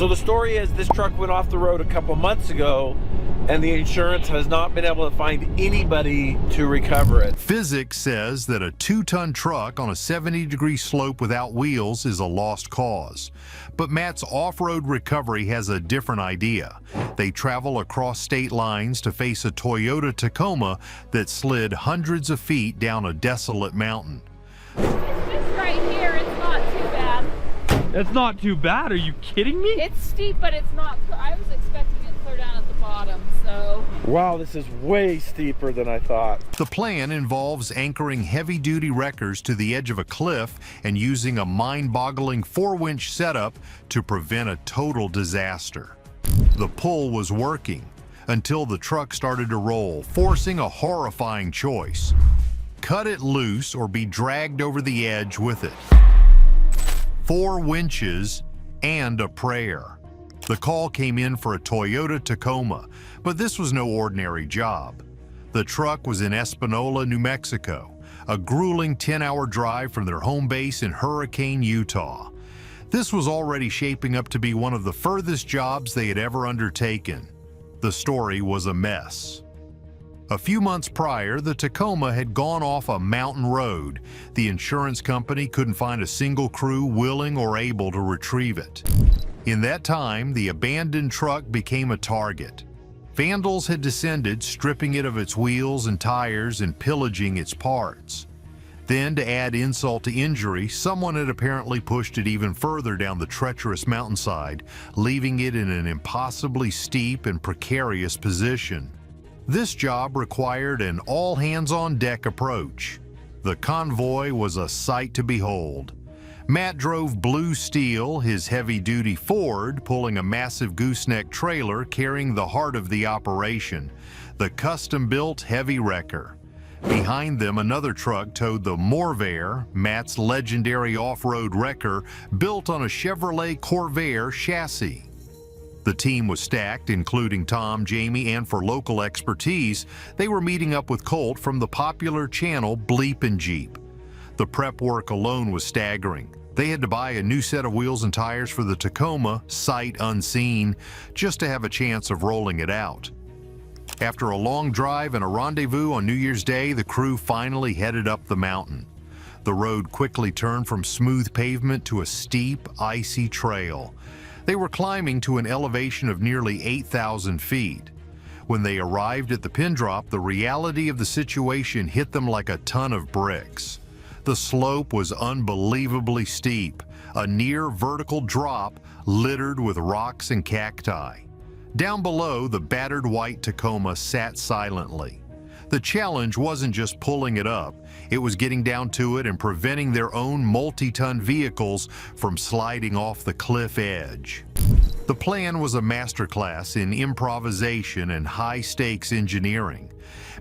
So the story is this truck went off the road a couple months ago and the insurance has not been able to find anybody to recover it. Physics says that a 2-ton truck on a 70-degree slope without wheels is a lost cause. But Matt's off-road recovery has a different idea. They travel across state lines to face a Toyota Tacoma that slid hundreds of feet down a desolate mountain. It's just right here, it's not too bad. It's not too bad, are you kidding me? It's steep, but it's not, I was expecting it clear down at the bottom, so. Wow, this is way steeper than I thought. The plan involves anchoring heavy-duty wreckers to the edge of a cliff and using a mind-boggling 4-winch setup to prevent a total disaster. The pull was working until the truck started to roll, forcing a horrifying choice. Cut it loose or be dragged over the edge with it. 4 winches and a prayer. The call came in for a Toyota Tacoma, but this was no ordinary job. The truck was in Espanola, New Mexico, a grueling 10-hour drive from their home base in Hurricane, Utah. This was already shaping up to be one of the furthest jobs they had ever undertaken. The story was a mess. A few months prior, the Tacoma had gone off a mountain road. The insurance company couldn't find a single crew willing or able to retrieve it. In that time, the abandoned truck became a target. Vandals had descended, stripping it of its wheels and tires and pillaging its parts. Then, to add insult to injury, someone had apparently pushed it even further down the treacherous mountainside, leaving it in an impossibly steep and precarious position. This job required an all-hands-on-deck approach. The convoy was a sight to behold. Matt drove Blue Steel, his heavy-duty Ford, pulling a massive gooseneck trailer carrying the heart of the operation, the custom-built heavy wrecker. Behind them, another truck towed the Morvair, Matt's legendary off-road wrecker, built on a Chevrolet Corvair chassis. The team was stacked, including Tom, Jamie, and for local expertise, they were meeting up with Colt from the popular channel Bleep and Jeep. The prep work alone was staggering. They had to buy a new set of wheels and tires for the Tacoma, sight unseen, just to have a chance of rolling it out. After a long drive and a rendezvous on New Year's Day, the crew finally headed up the mountain. The road quickly turned from smooth pavement to a steep, icy trail. They were climbing to an elevation of nearly 8,000 feet. When they arrived at the pin drop, the reality of the situation hit them like a ton of bricks. The slope was unbelievably steep, a near vertical drop littered with rocks and cacti. Down below, the battered white Tacoma sat silently. The challenge wasn't just pulling it up, it was getting down to it and preventing their own multi-ton vehicles from sliding off the cliff edge. The plan was a masterclass in improvisation and high-stakes engineering.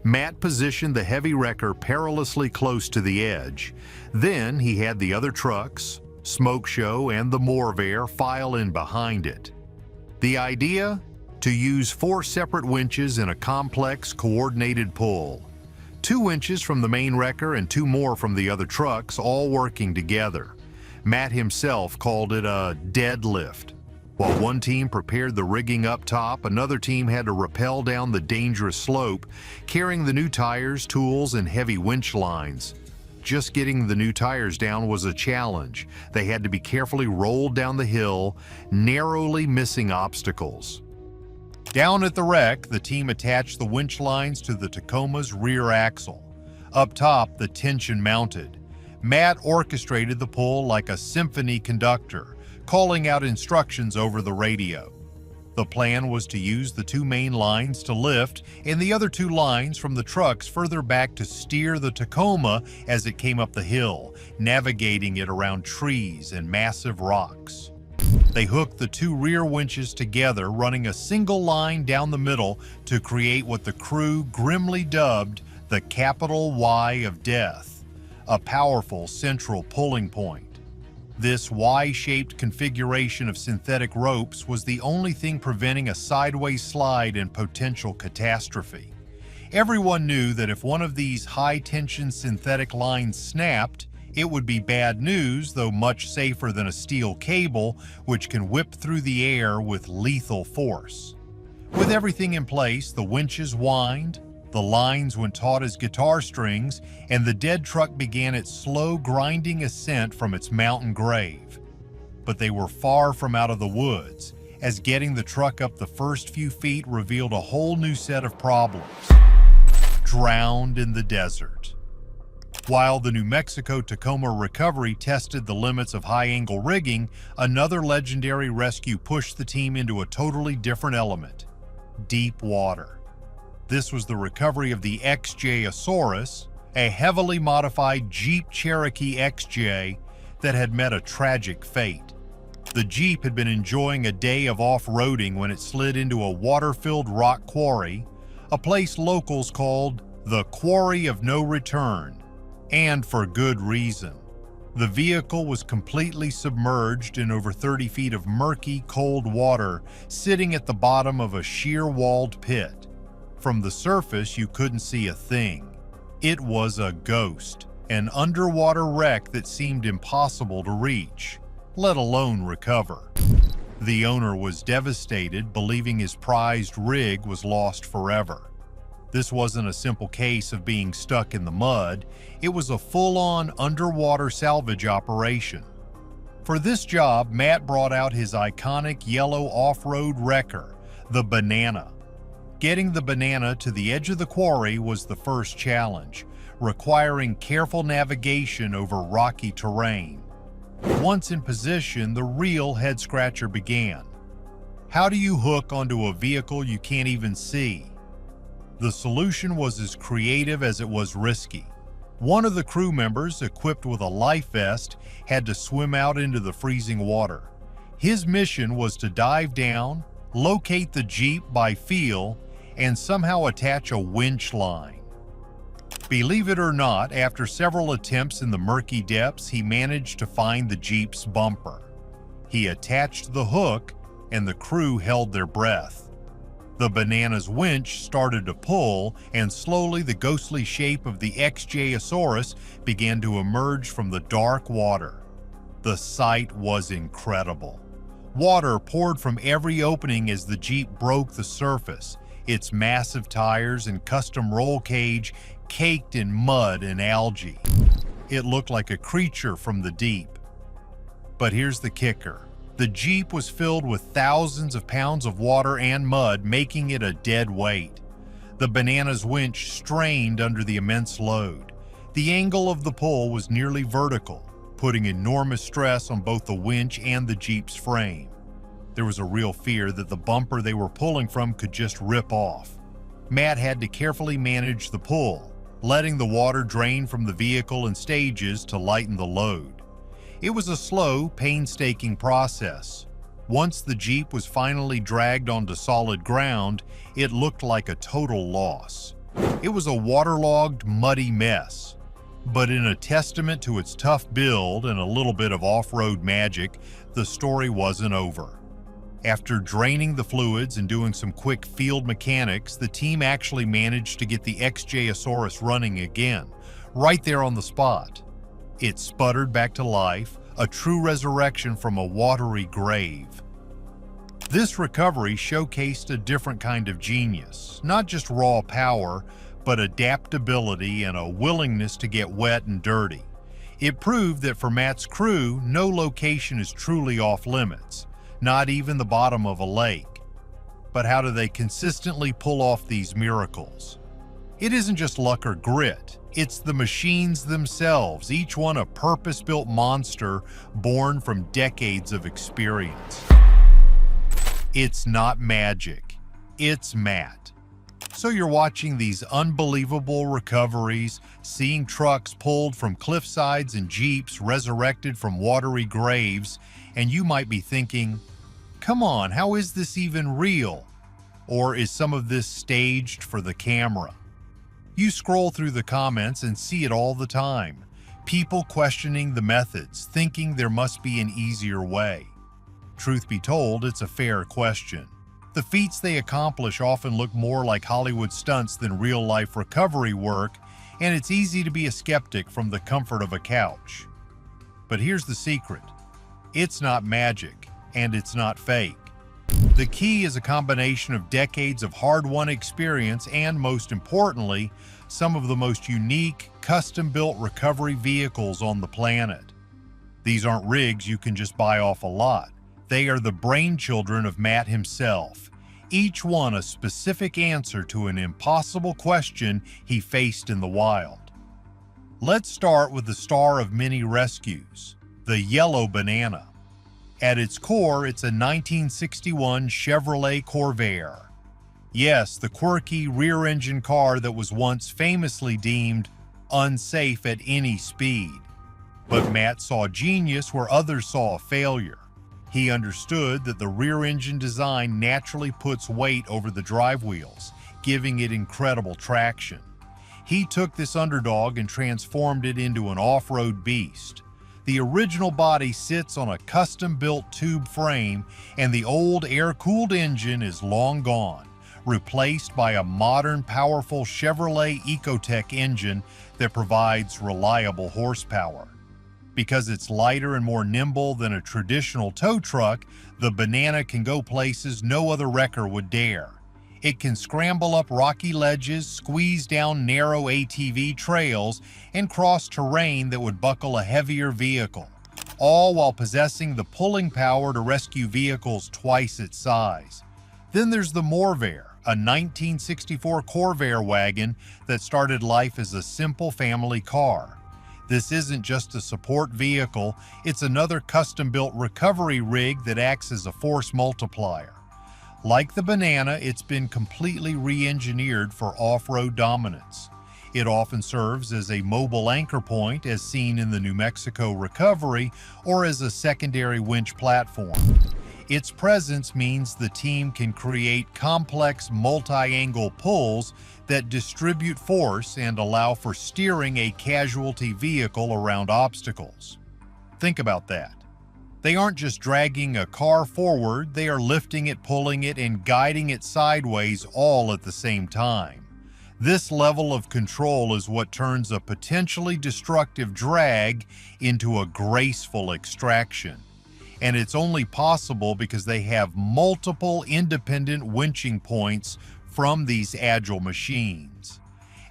Matt positioned the heavy wrecker perilously close to the edge. Then he had the other trucks, Smoke Show and the Morvair file in behind it. The idea? To use 4 separate winches in a complex, coordinated pull. 2 winches from the main wrecker and 2 more from the other trucks, all working together. Matt himself called it a deadlift. While one team prepared the rigging up top, another team had to rappel down the dangerous slope, carrying the new tires, tools, and heavy winch lines. Just getting the new tires down was a challenge. They had to be carefully rolled down the hill, narrowly missing obstacles. Down at the wreck, the team attached the winch lines to the Tacoma's rear axle. Up top, the tension mounted. Matt orchestrated the pull like a symphony conductor, calling out instructions over the radio. The plan was to use the 2 main lines to lift and the other 2 lines from the trucks further back to steer the Tacoma as it came up the hill, navigating it around trees and massive rocks. They hooked the 2 rear winches together, running a single line down the middle to create what the crew grimly dubbed the capital Y of death, a powerful central pulling point. This Y-shaped configuration of synthetic ropes was the only thing preventing a sideways slide and potential catastrophe. Everyone knew that if one of these high-tension synthetic lines snapped, It would be bad news, though much safer than a steel cable, which can whip through the air with lethal force. With everything in place, the winches whined, the lines went taut as guitar strings, and the dead truck began its slow, grinding ascent from its mountain grave. But they were far from out of the woods, as getting the truck up the first few feet revealed a whole new set of problems. Drowned in the desert. While the New Mexico Tacoma Recovery tested the limits of high-angle rigging, another legendary rescue pushed the team into a totally different element: deep water. This was the recovery of the XJ-asaurus, a heavily modified Jeep Cherokee XJ that had met a tragic fate. The Jeep had been enjoying a day of off-roading when it slid into a water-filled rock quarry, a place locals called the Quarry of No Return, and for good reason. The vehicle was completely submerged in over 30 feet of murky, cold water, sitting at the bottom of a sheer-walled pit. From the surface, you couldn't see a thing. It was a ghost, an underwater wreck that seemed impossible to reach, let alone recover. The owner was devastated, believing his prized rig was lost forever. This wasn't a simple case of being stuck in the mud, it was a full-on underwater salvage operation. For this job, Matt brought out his iconic yellow off-road wrecker, the Banana. Getting the Banana to the edge of the quarry was the first challenge, requiring careful navigation over rocky terrain. Once in position, the real head-scratcher began. How do you hook onto a vehicle you can't even see? The solution was as creative as it was risky. One of the crew members, equipped with a life vest, had to swim out into the freezing water. His mission was to dive down, locate the Jeep by feel, and somehow attach a winch line. Believe it or not, after several attempts in the murky depths, he managed to find the Jeep's bumper. He attached the hook, and the crew held their breath. The Banana's winch started to pull, and slowly the ghostly shape of the XJ-asaurus began to emerge from the dark water. The sight was incredible. Water poured from every opening as the Jeep broke the surface, its massive tires and custom roll cage caked in mud and algae. It looked like a creature from the deep. But here's the kicker. The Jeep was filled with thousands of pounds of water and mud, making it a dead weight. The Banana's winch strained under the immense load. The angle of the pull was nearly vertical, putting enormous stress on both the winch and the Jeep's frame. There was a real fear that the bumper they were pulling from could just rip off. Matt had to carefully manage the pull, letting the water drain from the vehicle in stages to lighten the load. It was a slow, painstaking process. Once the Jeep was finally dragged onto solid ground, it looked like a total loss. It was a waterlogged, muddy mess. But in a testament to its tough build and a little bit of off-road magic, the story wasn't over. After draining the fluids and doing some quick field mechanics, the team actually managed to get the XJ-asaurus running again, right there on the spot. It sputtered back to life, a true resurrection from a watery grave. This recovery showcased a different kind of genius, not just raw power, but adaptability and a willingness to get wet and dirty. It proved that for Matt's crew, no location is truly off limits, not even the bottom of a lake. But how do they consistently pull off these miracles? It isn't just luck or grit. It's the machines themselves, each one a purpose-built monster born from decades of experience. It's not magic, it's Matt. So you're watching these unbelievable recoveries, seeing trucks pulled from cliff sides and Jeeps resurrected from watery graves, and you might be thinking, come on, how is this even real? Or is some of this staged for the camera? You scroll through the comments and see it all the time. People questioning the methods, thinking there must be an easier way. Truth be told, it's a fair question. The feats they accomplish often look more like Hollywood stunts than real-life recovery work, and it's easy to be a skeptic from the comfort of a couch. But here's the secret. It's not magic, and it's not fake. The key is a combination of decades of hard-won experience and, most importantly, some of the most unique, custom-built recovery vehicles on the planet. These aren't rigs you can just buy off a lot. They are the brainchildren of Matt himself, each one a specific answer to an impossible question he faced in the wild. Let's start with the star of many rescues, the yellow banana. At its core, it's a 1961 Chevrolet Corvair. Yes, the quirky rear-engine car that was once famously deemed unsafe at any speed. But Matt saw genius where others saw a failure. He understood that the rear-engine design naturally puts weight over the drive wheels, giving it incredible traction. He took this underdog and transformed it into an off-road beast. The original body sits on a custom-built tube frame, and the old air-cooled engine is long gone, replaced by a modern, powerful Chevrolet Ecotec engine that provides reliable horsepower. Because it's lighter and more nimble than a traditional tow truck, the Banana can go places no other wrecker would dare. It can scramble up rocky ledges, squeeze down narrow ATV trails, and cross terrain that would buckle a heavier vehicle, all while possessing the pulling power to rescue vehicles twice its size. Then there's the Morvair, a 1964 Corvair wagon that started life as a simple family car. This isn't just a support vehicle, it's another custom-built recovery rig that acts as a force multiplier. Like the Banana, it's been completely re-engineered for off-road dominance. It often serves as a mobile anchor point, as seen in the New Mexico Recovery, or as a secondary winch platform. Its presence means the team can create complex multi-angle pulls that distribute force and allow for steering a casualty vehicle around obstacles. Think about that. They aren't just dragging a car forward, they are lifting it, pulling it, and guiding it sideways all at the same time. This level of control is what turns a potentially destructive drag into a graceful extraction. And it's only possible because they have multiple independent winching points from these agile machines.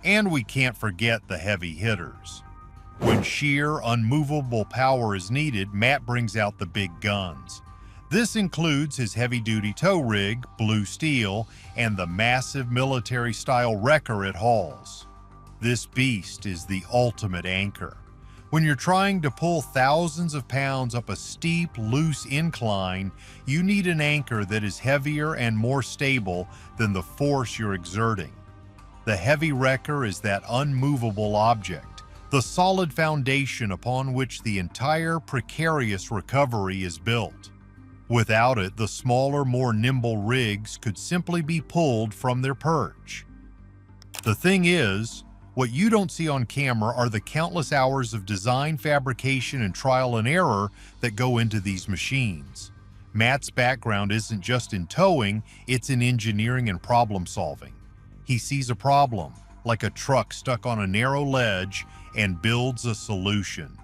And we can't forget the heavy hitters. When sheer, unmovable power is needed, Matt brings out the big guns. This includes his heavy-duty tow rig, Blue Steel, and the massive military-style wrecker it hauls. This beast is the ultimate anchor. When you're trying to pull thousands of pounds up a steep, loose incline, you need an anchor that is heavier and more stable than the force you're exerting. The heavy wrecker is that unmovable object, the solid foundation upon which the entire precarious recovery is built. Without it, the smaller, more nimble rigs could simply be pulled from their perch. The thing is, what you don't see on camera are the countless hours of design, fabrication, and trial and error that go into these machines. Matt's background isn't just in towing, it's in engineering and problem solving. He sees a problem, like a truck stuck on a narrow ledge, and builds a solution.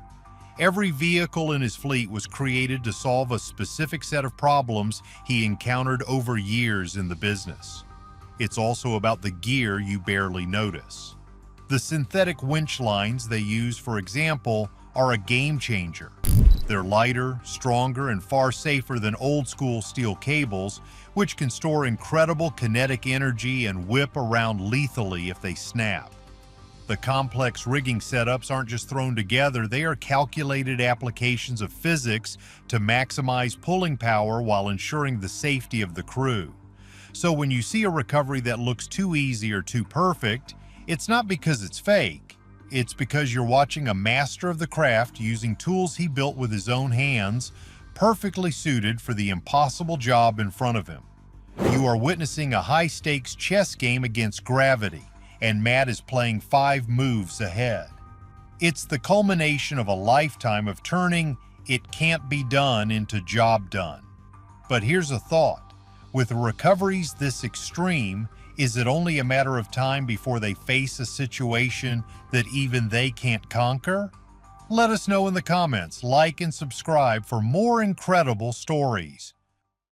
Every vehicle in his fleet was created to solve a specific set of problems he encountered over years in the business. It's also about the gear you barely notice. The synthetic winch lines they use, for example, are a game changer. They're lighter, stronger, and far safer than old-school steel cables, which can store incredible kinetic energy and whip around lethally if they snap. The complex rigging setups aren't just thrown together, they are calculated applications of physics to maximize pulling power while ensuring the safety of the crew. So when you see a recovery that looks too easy or too perfect, it's not because it's fake. It's because you're watching a master of the craft using tools he built with his own hands, perfectly suited for the impossible job in front of him. You are witnessing a high-stakes chess game against gravity, and Matt is playing 5 moves ahead. It's the culmination of a lifetime of turning "it can't be done" into "job done." But here's a thought. With recoveries this extreme, is it only a matter of time before they face a situation that even they can't conquer? Let us know in the comments, like and subscribe for more incredible stories.